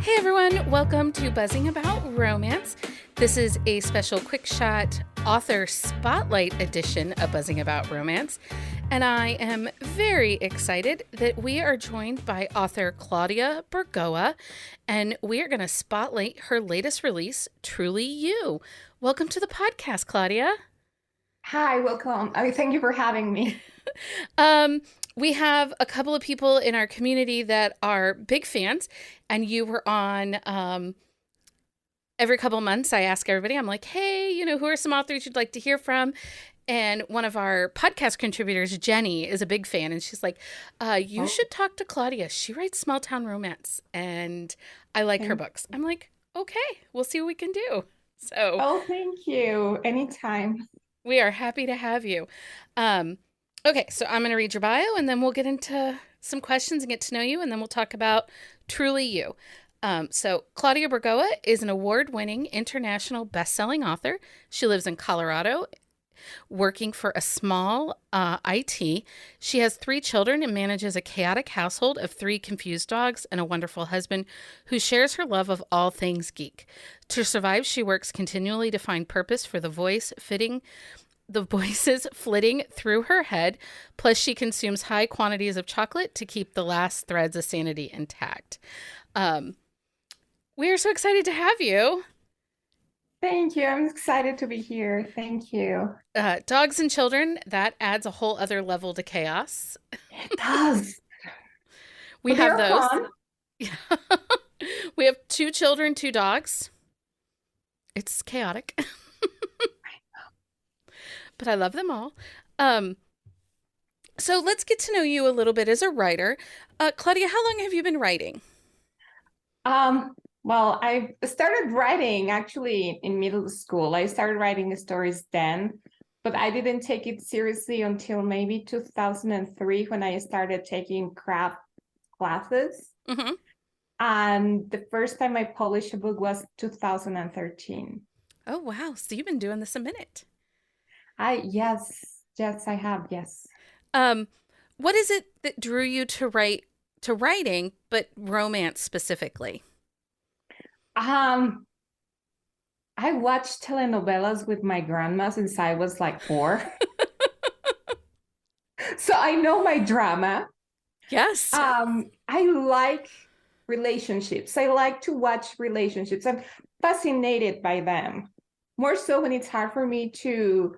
Hey everyone, welcome to Buzzing About Romance. This is a special quick shot author spotlight edition of Buzzing About Romance. And I am very excited that we are joined by author Claudia Burgoa, and we are going to spotlight her latest release, Truly You. Welcome to the podcast, Claudia. Hi, welcome. Thank you for having me. We have a couple of people in our community that are big fans, and you were on every couple of months. I ask everybody, I'm like, hey, who are some authors you'd like to hear from? And one of our podcast contributors, Jenny, is a big fan, and she's like, you should talk to Claudia. She writes small town romance, and I like her books. I'm like, okay, we'll see what we can do. So, thank you. Anytime. we are happy to have you. Okay, so I'm going to read your bio, and then we'll get into some questions and get to know you, and then we'll talk about Truly You. So Claudia Burgoa is an award-winning international best-selling author. She lives in Colorado, working for a small IT. She has 3 children and manages a chaotic household of 3 confused dogs and a wonderful husband who shares her love of all things geek. To survive, she works continually to find purpose for the voices flitting through her head, plus she consumes high quantities of chocolate to keep the last threads of sanity intact. We are so excited to have you. Thank you. I'm excited to be here. Thank you. Dogs and children, that adds a whole other level to chaos. It does. We But have they're those. fun. We have 2 children, 2 dogs. It's chaotic. But I love them all. So let's get to know you a little bit as a writer. Claudia, how long have you been writing? Well, I started writing actually in middle school. I started writing stories then, but I didn't take it seriously until maybe 2003 when I started taking craft classes. Mm-hmm. And the first time I published a book was 2013. Oh, wow. So you've been doing this a minute. Yes, I have, yes. Um, what is it that drew you to writing, but romance specifically? Um, I watched telenovelas with my grandma since I was like 4. So I know my drama. Yes. I like relationships. I like to watch relationships. I'm fascinated by them. More so when it's hard for me to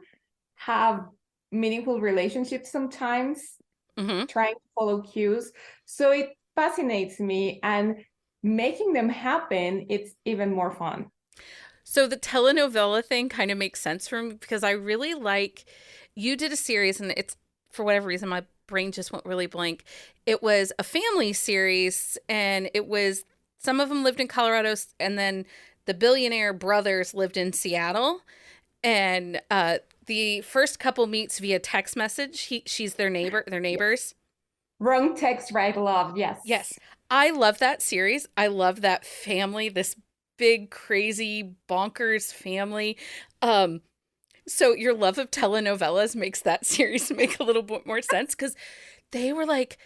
have meaningful relationships sometimes, Mm-hmm. trying to follow cues. So it fascinates me, and making them happen, it's even more fun. So the telenovela thing kind of makes sense for me because I really like, you did a series and it's, for whatever reason, my brain just went really blank. It was a family series, and it was, some of them lived in Colorado, and then the billionaire brothers lived in Seattle. And the first couple meets via text message. She's their neighbors. Wrong text, right love. Yes. Yes. I love that series. I love that family, this big, crazy, bonkers family. So your love of telenovelas makes that series make a little bit more sense because they were like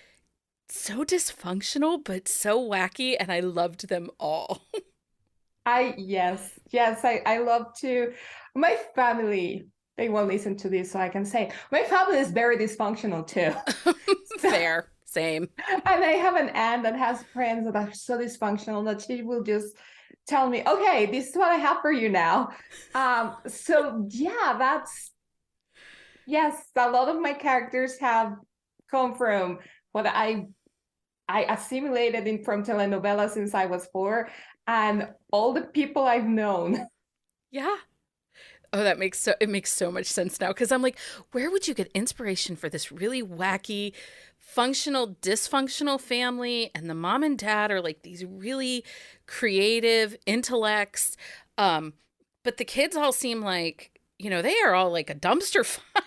so dysfunctional, but so wacky, and I loved them all. I love to. My family, they won't listen to this, so I can say my family is very dysfunctional too. Fair. Same. And I have an aunt that has friends that are so dysfunctional that she will just tell me, okay, this is what I have for you now. So yeah, yes, a lot of my characters have come from what I assimilated in from telenovelas since I was 4, and all the people I've known. Yeah. Oh, it makes so much sense now because I'm like, where would you get inspiration for this really wacky, functional, dysfunctional family? And the mom and dad are like these really creative intellects. But the kids all seem like, they are all like a dumpster fire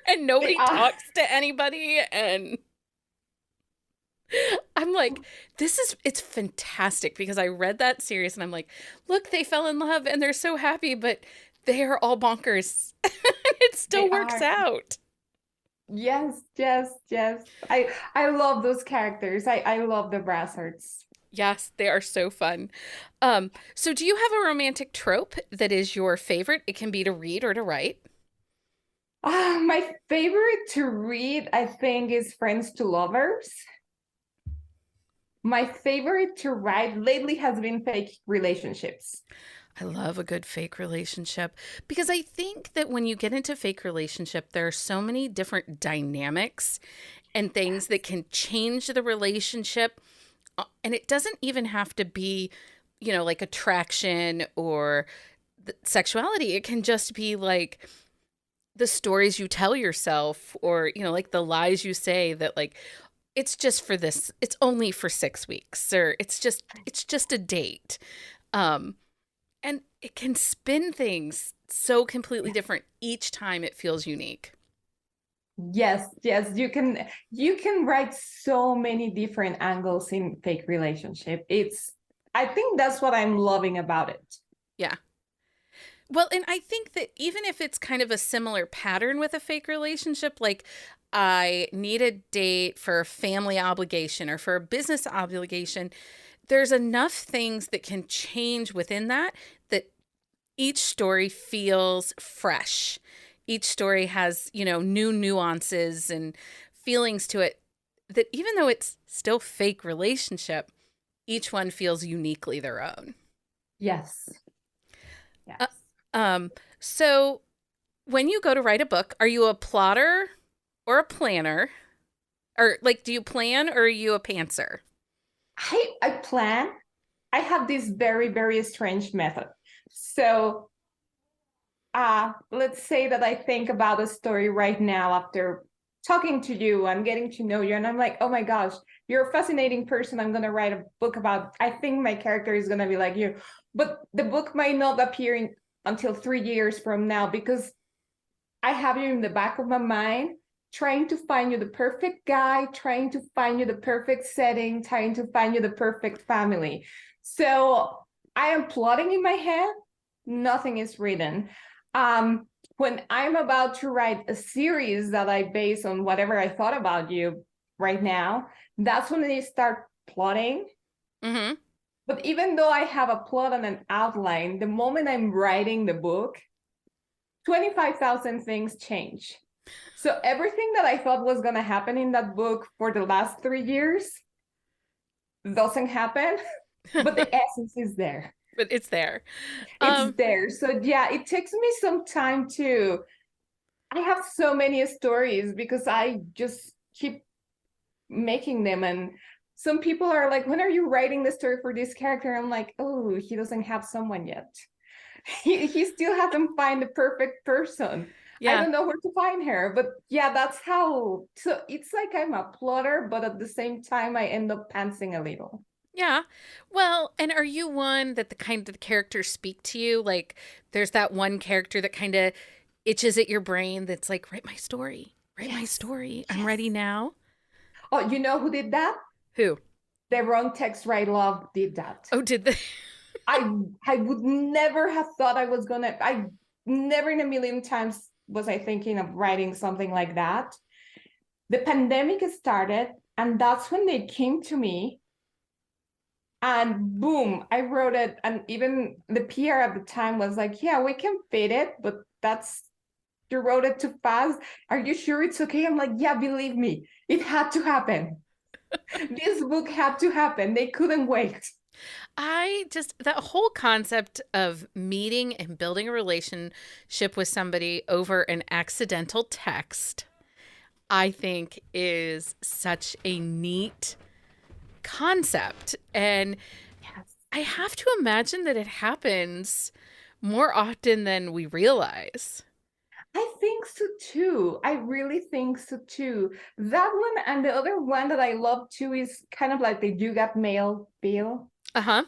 and nobody talks to anybody. And I'm like, it's fantastic because I read that series and I'm like, look, they fell in love and they're so happy, but they are all bonkers. It still works out. Yes. I love those characters. I love the Brassards. Yes, they are so fun. So do you have a romantic trope that is your favorite? It can be to read or to write. My favorite to read, I think, is Friends to Lovers. My favorite to write lately has been Fake Relationships. I love a good fake relationship because I think that when you get into fake relationship, there are so many different dynamics and things that can change the relationship. And it doesn't even have to be, like attraction or sexuality. It can just be like the stories you tell yourself or, like the lies you say that like it's just for this, it's only for 6 weeks or it's just a date. Um and it can spin things so completely Yeah. different each time it feels unique. Yes, yes, you can write so many different angles in Fake Relationship. I think that's what I'm loving about it. Yeah. Well, and I think that even if it's kind of a similar pattern with a fake relationship, like I need a date for a family obligation or for a business obligation, there's enough things that can change within that each story feels fresh. Each story has, new nuances and feelings to it that even though it's still fake relationship, each one feels uniquely their own. Yes, Uh, yes. so when you go to write a book, are you a plotter or a planner? Or like, do you plan or are you a pantser? I plan. I have this very, very strange method. So let's say that I think about a story right now after talking to you and getting to know you, and I'm like, oh my gosh, you're a fascinating person. I'm gonna write a book about. I think my character is gonna be like you, but the book might not appear until 3 years from now because I have you in the back of my mind, trying to find you the perfect guy, trying to find you the perfect setting, trying to find you the perfect family. So I am plotting in my head, nothing is written. When I'm about to write a series that I base on whatever I thought about you right now, that's when I start plotting. Mm-hmm. But even though I have a plot and an outline, the moment I'm writing the book, 25,000 things change. So everything that I thought was going to happen in that book for the last 3 years doesn't happen, but the essence is there. But it's there. It's Um, there. So yeah, it takes me some time to. I have so many stories because I just keep making them. And some people are like, when are you writing the story for this character? I'm like, oh, he doesn't have someone yet. He still hasn't find the perfect person. I yeah. don't know where to find her, but yeah, that's how. So it's like I'm a plotter, but at the same time, I end up pantsing a little. Yeah. Well, and are you one that the kind of the characters speak to you? Like there's that one character that kind of itches at your brain that's like, write my story. Write my Yes, story. I'm yes. ready now. Oh, you know who did that? Who? The Wrong Text Right Love did that. Oh, did they? I would never have thought I was gonna. I never in a million times was I thinking of writing something like that. The pandemic started, and that's when they came to me. And boom, I wrote it. And even the PR at the time was like, yeah, we can fit it, but that's, you wrote it too fast. Are you sure it's okay? I'm like, yeah, believe me, it had to happen. This book had to happen. They couldn't wait. That whole concept of meeting and building a relationship with somebody over an accidental text, I think is such a neat concept. And Yes. I have to imagine that it happens more often than we realize. I think so too. I really think so too. That one and the other one that I love too is kind of like the You Got Mail Bill. Uh huh.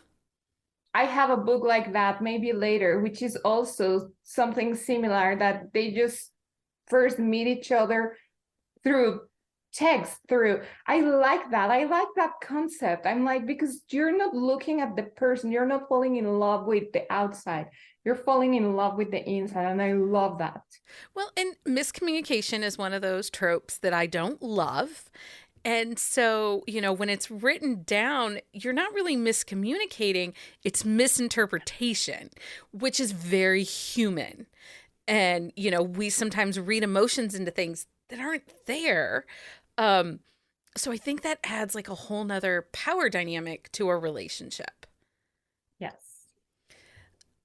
I have a book like that maybe later, which is also something similar that they just first meet each other through text, through. I like that. I like that concept. I'm like, because you're not looking at the person, you're not falling in love with the outside, you're falling in love with the inside. And I love that. Well, and miscommunication is one of those tropes that I don't love. And so, when it's written down, you're not really miscommunicating, it's misinterpretation, which is very human. And, we sometimes read emotions into things that aren't there. Um, so I think that adds like a whole nother power dynamic to a relationship. Yes.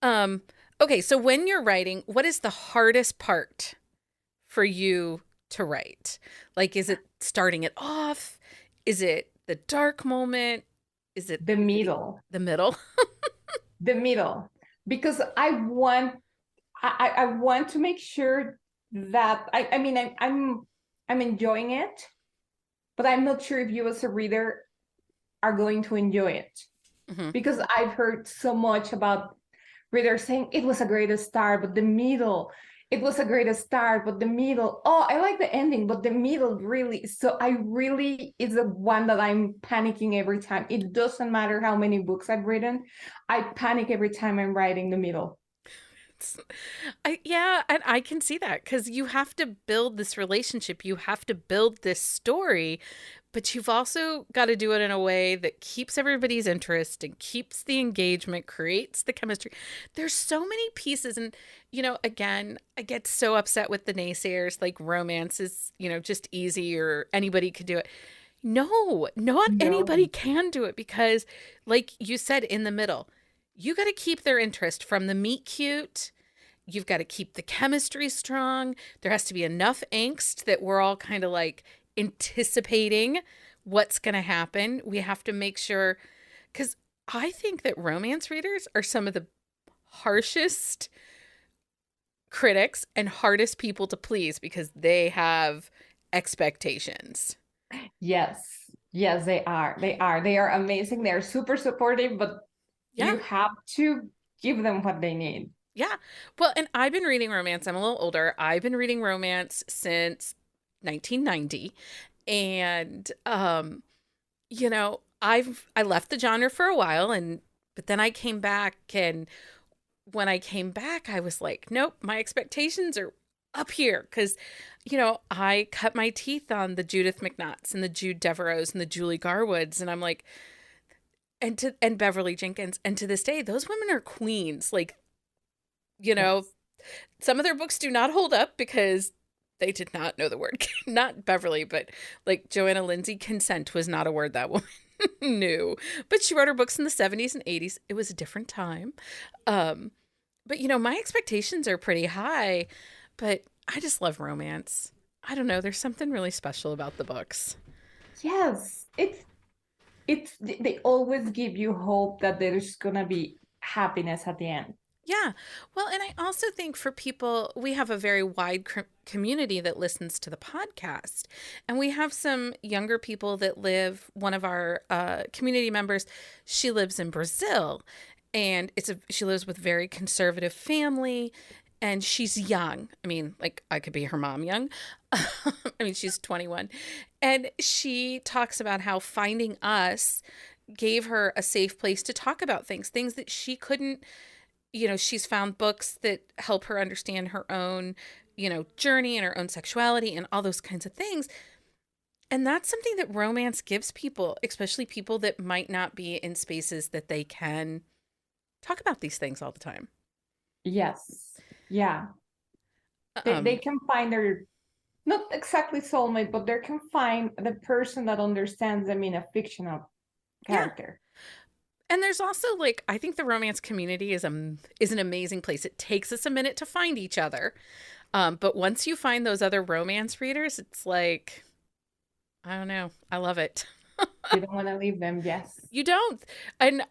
Um, okay, so when you're writing, what is the hardest part for you to write? Like, is it starting it off? Is it the dark moment? Is it The middle. the middle? The middle. Because I want to make sure that I mean I'm enjoying it, but I'm not sure if you as a reader are going to enjoy it. Hmm. Because I've heard so much about readers saying it was a great start, but the middle, it was a great start, but the middle, oh, I like the ending, but the middle really. So I really is the one that I'm panicking every time. It doesn't matter how many books I've written, I panic every time I'm writing the middle. Yeah, and I can see that because you have to build this relationship, you have to build this story, but you've also got to do it in a way that keeps everybody's interest and keeps the engagement, creates the chemistry. There's so many pieces. And, again, I get so upset with the naysayers like romance is, just easy or anybody could do it. No, not No. anybody can do it because, like you said, in the middle, you got to keep their interest from the meet cute. You've got to keep the chemistry strong. There has to be enough angst that we're all kind of like anticipating what's going to happen. We have to make sure, because I think that romance readers are some of the harshest critics and hardest people to please because they have expectations. Yes. Yes, they are. They are. They are amazing. They are super supportive, but Yeah. you have to give them what they need. Yeah. Well, and I've been reading romance. I'm a little older. I've been reading romance since 1990. And I left the genre for a while, and but then I came back, and when I came back I was like, nope, my expectations are up here because I cut my teeth on the Judith McNaughts and the Jude Devereaux and the Julie Garwoods, and I'm like, and Beverly Jenkins, and to this day those women are queens. Like, you know Yes. some of their books do not hold up because they did not know the word. Not Beverly, but like Joanna Lindsay, consent was not a word that woman knew. But she wrote her books in the 70s and 80s. It was a different time. Um, but my expectations are pretty high, but I just love romance. I don't know, there's something really special about the books. Yes. It's they always give you hope that there's gonna be happiness at the end. Yeah. Well, and I also think for people, we have a very wide community that listens to the podcast. And we have some younger people that live, one of our community members, she lives in Brazil. And she lives with very conservative family, and she's young. I mean, like I could be her mom young. I mean, she's 21. And she talks about how finding us gave her a safe place to talk about things that she couldn't. She's found books that help her understand her own, journey and her own sexuality and all those kinds of things. And that's something that romance gives people, especially people that might not be in spaces that they can talk about these things all the time. Yes. Yeah. They Um, can find their not exactly soulmate, but they can find the person that understands them in a fictional yeah. character. And there's also like, I think the romance community is an amazing place. It takes us a minute to find each other. But once you find those other romance readers, it's like, I don't know. I love it. You don't want to leave them. Yes. You don't. And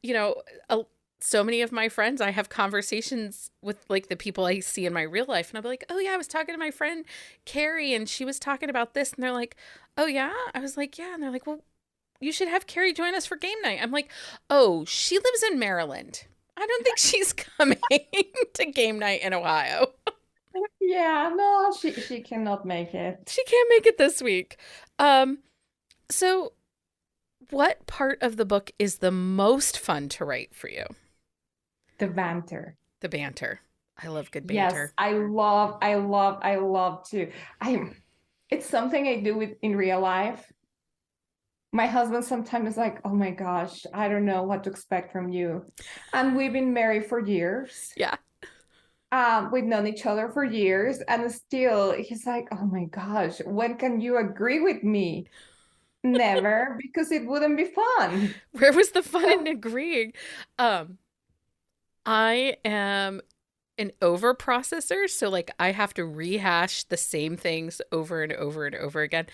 you know, uh, so many of my friends, I have conversations with like the people I see in my real life, and I'll be like, "Oh yeah, I was talking to my friend Carrie, and she was talking about this," and they're like, "Oh yeah," I was like, "Yeah," and they're like, "Well, you should have Carrie join us for game night." I'm like, "Oh, she lives in Maryland. I don't think she's coming to game night in Ohio. Yeah, no, she cannot make it. She can't make it this week." Um, so what part of the book is the most fun to write for you? The banter. The banter. I love good Yes, banter. I love to. It's something I do in real life. My husband sometimes is like, oh my gosh, I don't know what to expect from you. And we've been married for years. Yeah. We've known each other for years, and still he's like, oh my gosh, when can you agree with me? Never, because it wouldn't be fun. Where was the fun in So, agreeing? Um, I am an over processor, so like I have to rehash the same things over and over and over again.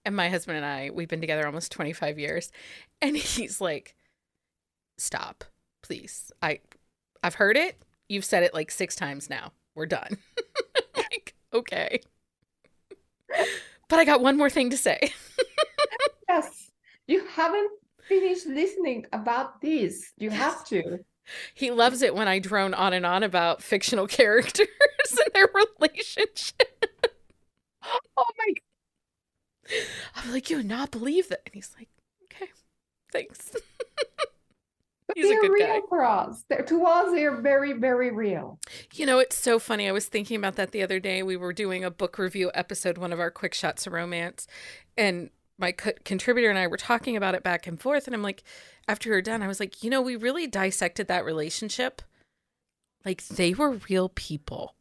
And my husband and I, we've been together almost 25 years, and he's like, "Stop, please. I've heard it. You've said it like 6 times now. We're done." Like, okay. But I got one more thing to say. yes, you haven't finished listening about this. You Yes. have to. He loves it when I drone on and on about fictional characters and their relationship. Oh my I'm like, you would not believe that. And he's like, okay, thanks. God, He's a they're good guy. real for us. To us, they're very, very real. You know, it's so funny. I was thinking about that the other day. We were doing a book review episode, one of our quick shots of romance, and my contributor and I were talking about it back and forth. And I'm like, after we were done, I was like, you know, we really dissected that relationship. Like, they were real people.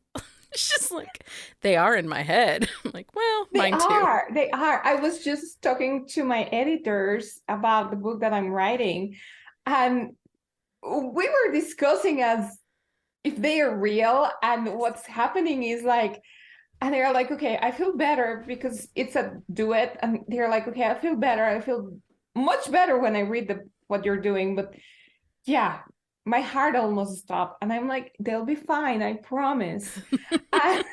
It's just like, they are in my head. I'm like, well, They mine too. are. They are. I was just talking to my editors about the book that I'm writing, and we were discussing as if they are real, and what's happening is like, and they're like, okay, I feel better because it's a duet, and they're like, okay, I feel better. I feel much better when I read the what you're doing, but yeah, my heart almost stopped, and I'm like, they'll be fine, I promise. And,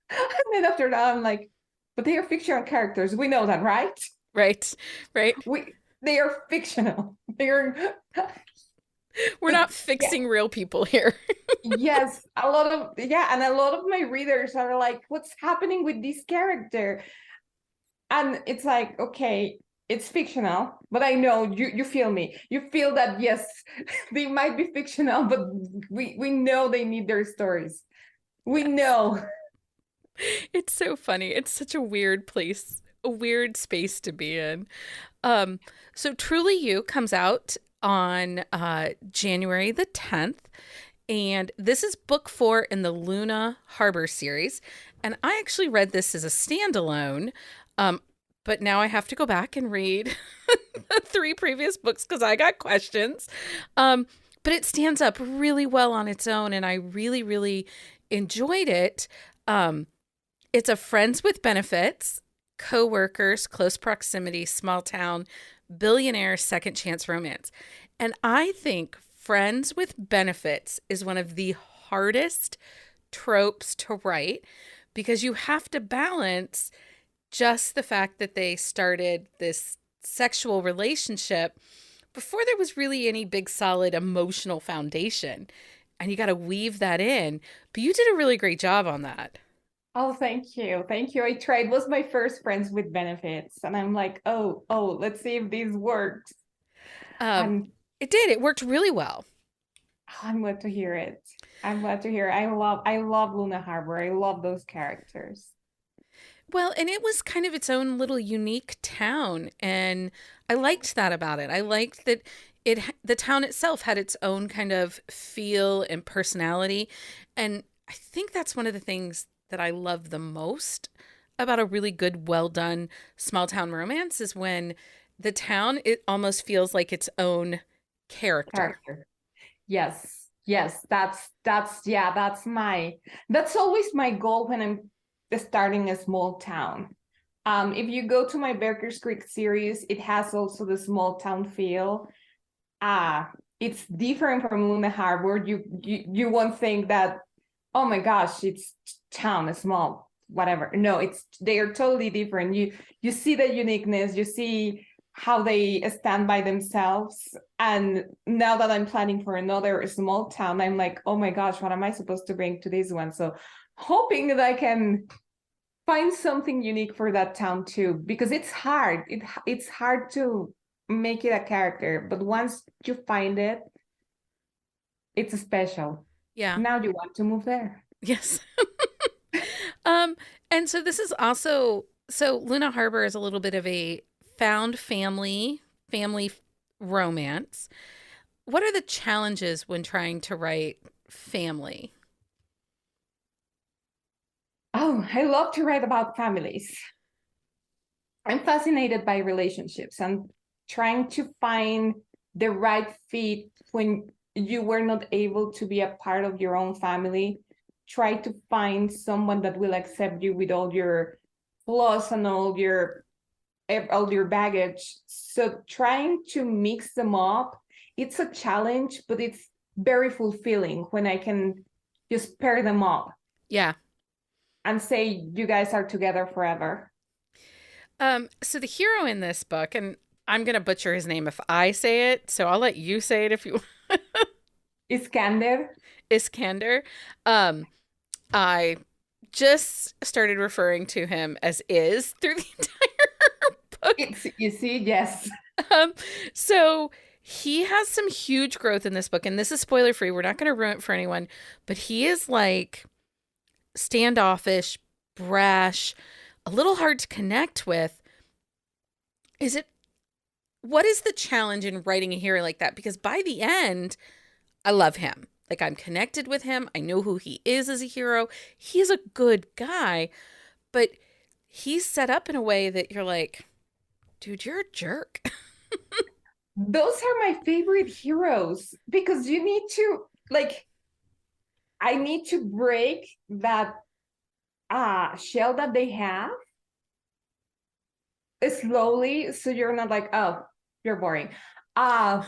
and then after that, I'm like, but they are fictional characters. We know that, right? Right, right. They are fictional. They're We're but not yeah, fixing real people here. yes, a lot of yeah, and a lot of my readers are like, what's happening with this character? And it's like, okay, it's fictional, but I know you feel me. You feel that yes, they might be fictional, but we know they need their stories. We Yes. know. It's so funny. It's such a weird place, a weird space to be in. Um, so Truly You comes out on January the 10th. And this is book 4 in the Luna Harbor series. And I actually read this as a standalone. Um, but now I have to go back and read the 3 previous books because I got questions. But it stands up really well on its own. And I really, really enjoyed it. Um, it's a friends with benefits, co-workers, close proximity, small town, billionaire second chance romance. And I think friends with benefits is one of the hardest tropes to write because you have to balance just the fact that they started this sexual relationship before there was really any big solid emotional foundation. And you got to weave that in. But you did a really great job on that. Oh, thank you. Thank you. I tried. It was my first friends with benefits. And I'm like, oh, let's see if this works. Um, And it did. It worked really well. I'm glad to hear it. I'm glad to hear it. I love Luna Harbor. I love those characters. Well, and it was kind of its own little unique town, and I liked that about it. I liked that the town itself had its own kind of feel and personality, and I think that's one of the things that I love the most about a really good, well done small town romance is when the town it almost feels like its own character. Character. Yes. Yes. That's yeah, that's always my goal when I'm starting a small town. If you go to my Berkers Creek series, it has also the small town feel. It's different from Luna Harbor. You won't think that, oh my gosh, it's town, it's small, whatever. No, they are totally different. You see the uniqueness, you see how they stand by themselves. And now that I'm planning for another small town, I'm like, oh my gosh, what am I supposed to bring to this one? So hoping that I can find something unique for that town too, because it's hard. It's hard to make it a character, but once you find it, it's special. Yeah. Now you want to move there. Yes. Um, and so this is also So Luna Harbor is a little bit of a found family romance. What are the challenges when trying to write family? Oh, I love to write about families. I'm fascinated by relationships and trying to find the right fit when you were not able to be a part of your own family. Try to find someone that will accept you with all your flaws and all your baggage. So trying to mix them up, it's a challenge, but it's very fulfilling when I can just pair them up Yeah. and say you guys are together forever. So the hero in this book, and I'm gonna butcher his name if I say it, so I'll let you say it if you Iskander, Iskander. Um, I just started referring to him as is through the entire book. it's easy, yes. Um, so he has some huge growth in this book, and this is spoiler free. We're not going to ruin it for anyone, but he is like standoffish, brash, a little hard to connect with. Is it what is the challenge in writing a hero like that? Because by the end, I love him. Like I'm connected with him. I know who he is as a hero. He's a good guy, but he's set up in a way that you're like, dude, you're a jerk. Those are my favorite heroes because you need to, like, I need to break that shell that they have slowly so you're not like, oh, you're boring. Uh,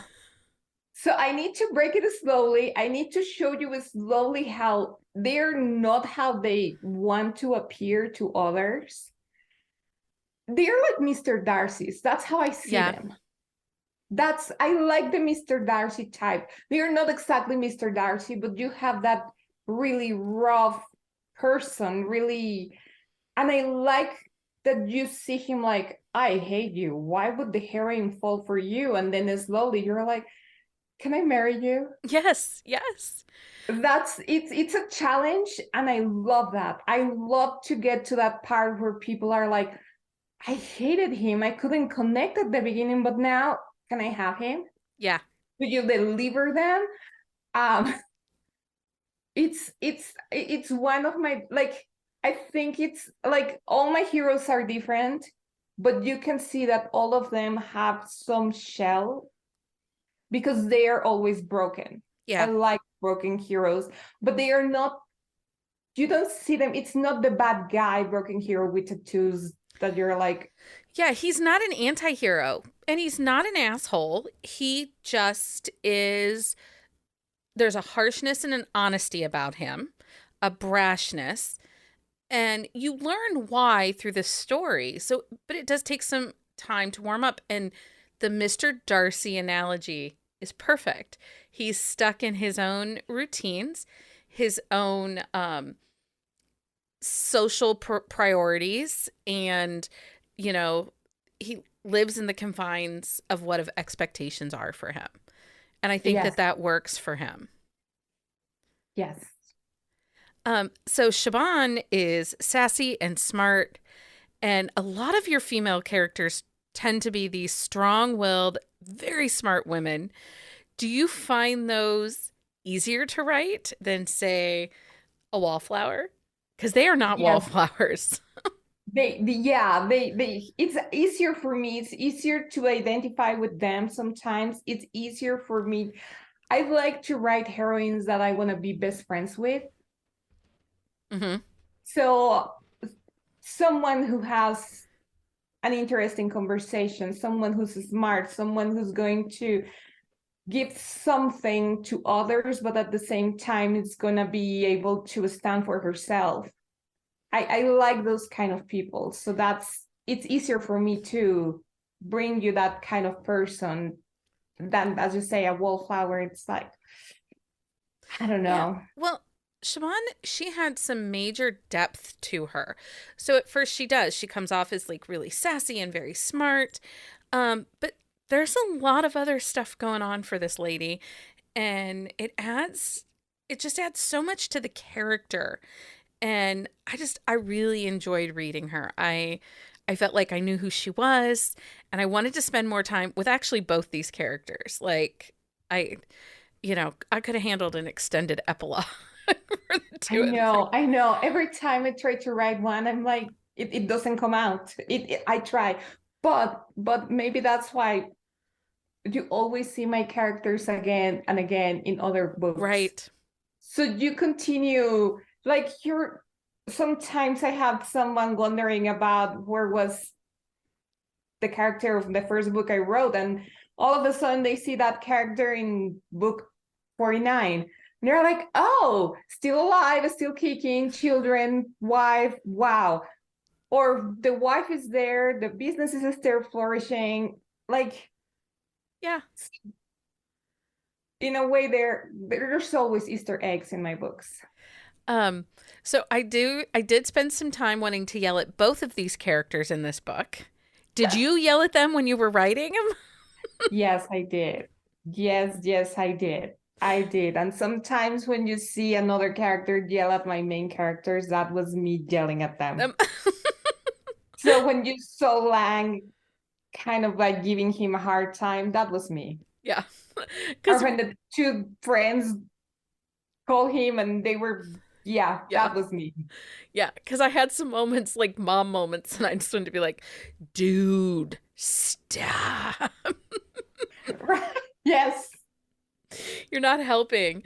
so I need to break it slowly. I need to show you slowly how they're not how they want to appear to others. They're like Mr. Darcy's. That's how I see Yeah. them. That's I like the Mr. Darcy type. They're not exactly Mr. Darcy, but you have that really rough person, really, and I like that you see him like, I hate you. Why would the heroine fall for you? And then slowly you're like, can I marry you? Yes. Yes. That's it's a challenge, and I love that. I love to get to that part where people are like, I hated him. I couldn't connect at the beginning, but now can I have him? Yeah. Will you deliver them? Um, it's one of my like I think it's like all my heroes are different, but you can see that all of them have some shell because they are always broken. I Yeah. like broken heroes, but they are not, you don't see them. It's not the bad guy broken hero with tattoos that you're like, Yeah. He's not an anti hero and he's not an asshole. He just is. There's a harshness and an honesty about him, a brashness. And you learn why through this story. So, but it does take some time to warm up. And the Mr. Darcy analogy is perfect. He's stuck in his own routines, his own social priorities, and, you know, he lives in the confines of what of expectations are for him. And I think that yes, that works for him. yes, So Shaban is sassy and smart, and a lot of your female characters tend to be these strong-willed, very smart women. Do you find those easier to write than, say, a wallflower? Because they are not yes. wallflowers. Yeah, it's easier for me. It's easier to identify with them sometimes. It's easier for me. I like to write heroines that I want to be best friends with. Hmm. So someone who has an interesting conversation, someone who's smart, someone who's going to give something to others, but at the same time, it's going to be able to stand for herself. I like those kind of people. So it's easier for me to bring you that kind of person than, as you say, a wallflower. It's like, I don't Yeah. know. Well, Shaban, she had some major depth to her. So at first she does. She comes off as like really sassy and very smart. But there's a lot of other stuff going on for this lady, and it just adds so much to the character. And I really enjoyed reading her. I felt like I knew who she was, and I wanted to spend more time with actually both these characters. Like, I, I could have handled an extended epilogue for the two of them. I know. Every time I try to write one, I'm like, it doesn't come out. I try, but maybe that's why you always see my characters again and again in other books. Right. So you continue, like you're. Sometimes I have someone wondering about where was the character of the first book I wrote, and all of a sudden they see that character in book 49. And they're like, oh, still alive, still kicking, children, wife, wow. Or the wife is there, the business is still flourishing. Like, Yeah. in a way, there's always Easter eggs in my books. So I did spend some time wanting to yell at both of these characters in this book. Did you yell at them when you were writing them? Yes, I did. Yes, I did. I did. And sometimes when you see another character yell at my main characters, that was me yelling at them. So when you saw Lang kind of like giving him a hard time, that was me. Yeah. Or when the two friends call him and they were, that was me. Yeah, because I had some moments, like mom moments, and I just wanted to be like, dude, stop. Right. Yes. You're not helping.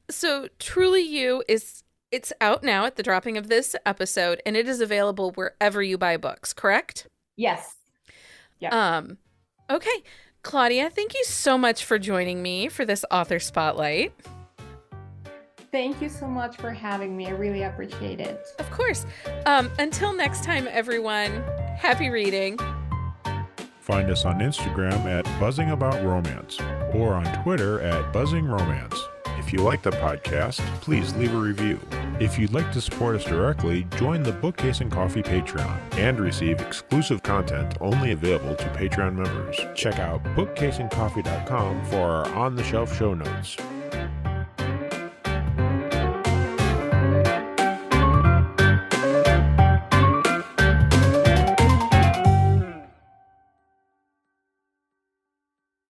So Truly You it's out now at the dropping of this episode, and it is available wherever you buy books, correct? Yes. Yeah. Okay. Claudia, thank you so much for joining me for this author spotlight. Thank you so much for having me. I really appreciate it. Of course. Until next time, everyone, happy reading. Find us on Instagram at Buzzing About Romance or on Twitter at Buzzing Romance. If you like the podcast, please leave a review. If you'd like to support us directly, join the Bookcase and Coffee Patreon and receive exclusive content only available to Patreon members. Check out bookcaseandcoffee.com for our on-the-shelf show notes.